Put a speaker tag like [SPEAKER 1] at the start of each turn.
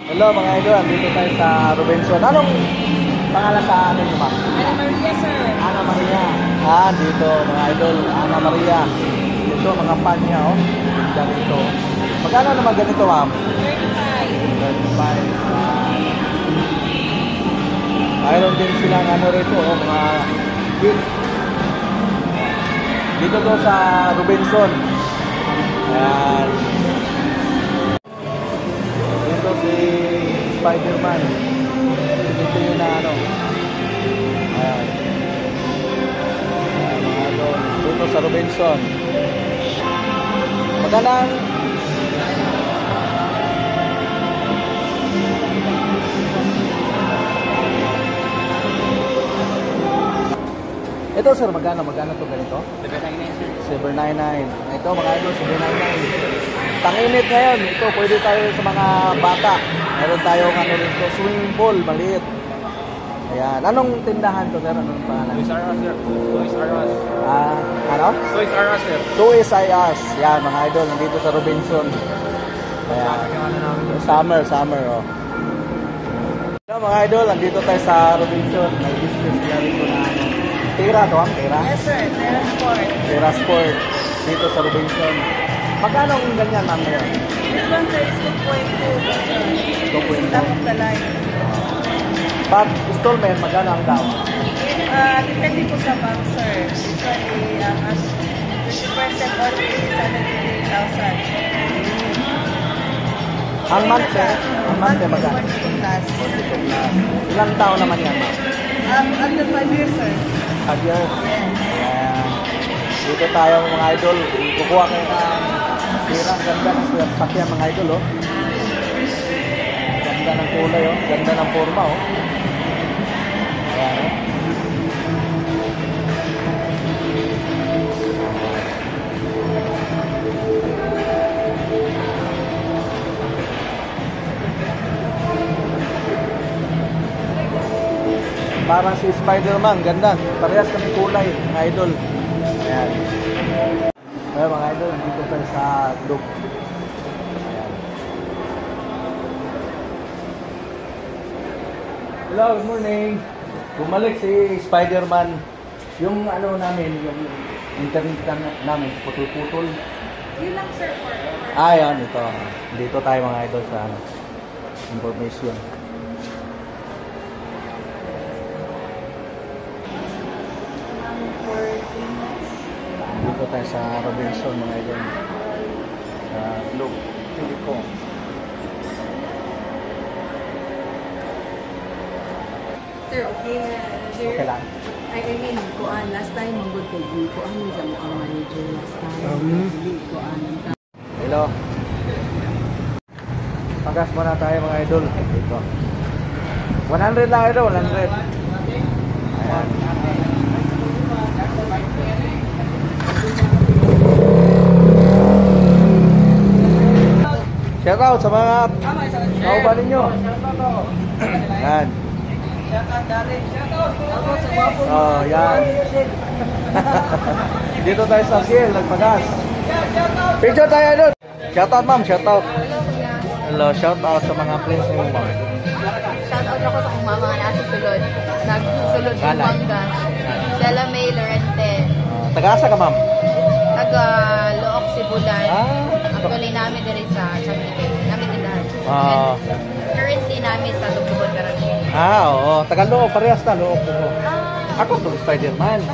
[SPEAKER 1] Hello mga idol, dito tayo sa Robinson. Anong pangalan sa ano nyo, ma'am?
[SPEAKER 2] Ana Maria, sir.
[SPEAKER 1] Ana Maria. Dito mga idol, Ana Maria. Dito mga pan niya, oh. Ganda dito. Magkano naman ganito, ma'am?
[SPEAKER 2] 35.
[SPEAKER 1] 35. Mayroon din silang ano rito, oh, mga gift. Dito to sa Robinson. Ayan. Dito si Spider-Man. Dito yun na ano. Ayan. Dito sa Robinson. Magandang ito sir, magkano to ganito? 799. Ito mga idol, 799. Tanginit ngayon, ito pwede tayo sa mga bata. Meron tayong ano dito, swimming pool, maliit. Ayan, anong tindahan to sir? Anong pangalan?
[SPEAKER 3] Toys R Us, sir. Toys R Us.
[SPEAKER 1] Ano?
[SPEAKER 3] Toys R Us, sir.
[SPEAKER 1] Toys R Us. Yan mga idol, nandito sa Robinson. Ayan. Summer, oh. Hello mga idol, nandito tayo sa Robinson. May business na rin na ano. Tira to, tira?
[SPEAKER 2] Yes, sir. Tira Sport.
[SPEAKER 1] Tira Sport. Dito sa Robinson. Magkano ang ganyan, ma'am, ngayon?
[SPEAKER 2] This one, sir, is 2.2.
[SPEAKER 1] 2.2.
[SPEAKER 2] Top of the line.
[SPEAKER 1] Pag installment, magkano ang down?
[SPEAKER 2] Depende po sa bank, sir. Usually, 20% or 73,000.
[SPEAKER 1] Ang month, sir? Ang month, magkano?
[SPEAKER 2] 42 plus.
[SPEAKER 1] 42 plus. Ilang taon naman yan, ma'am?
[SPEAKER 2] Under 5 years, sir.
[SPEAKER 1] 5 years. Ayan. Dito tayo mga idol. Kukuha kayo ng tira. Ganda ng sakyan mga idol, oh. Ganda ng kulay, oh. Ganda ng forma, oh. Ayan, oh. Parang si Spider-Man, ganda. Parehas kami kulay, mga idol. Ayan. Ayan mga idol, dito tayo sa group. Ayan. Hello, good morning. Bumalik si Spider-Man. Yung ano namin, yung internet namin, putol-putol.
[SPEAKER 2] Yun lang, sir.
[SPEAKER 1] Ayan, ito. Dito tayo mga idol sa ano, information. Dito tayo sa Robinson mga idol. Sa Globe Telecom.
[SPEAKER 2] Sir, okay na. Sir,
[SPEAKER 1] Okay lang.
[SPEAKER 2] I mean, kuan last time manggod kay G, kuan mo sa mga manager last time. Kuan.
[SPEAKER 1] Hello. Pagas muna tayo mga idol. Dito. 100 lang idol, 100. Ayan. Shout out sa mga kauban ninyo. Yan. Oh, yan. Dito tayo sa Kiel, nagpagas. Picture tayo doon. Shout out ma'am, shout out. Hello, shout out sa mga friends niyo ma'am.
[SPEAKER 4] Shout out ako sa kong mama nga nasa sulod. Nagsulod ng Mangga. Sela May Lorente.
[SPEAKER 1] Taga-asa ka ma'am?
[SPEAKER 4] Taga Look, Sibulan. Actually namin din sa Champion. Namin din lahat. Currently namin sa Lugubon Garage.
[SPEAKER 1] Oo. Taga Look, parehas na Look. Ako to Spider-Man.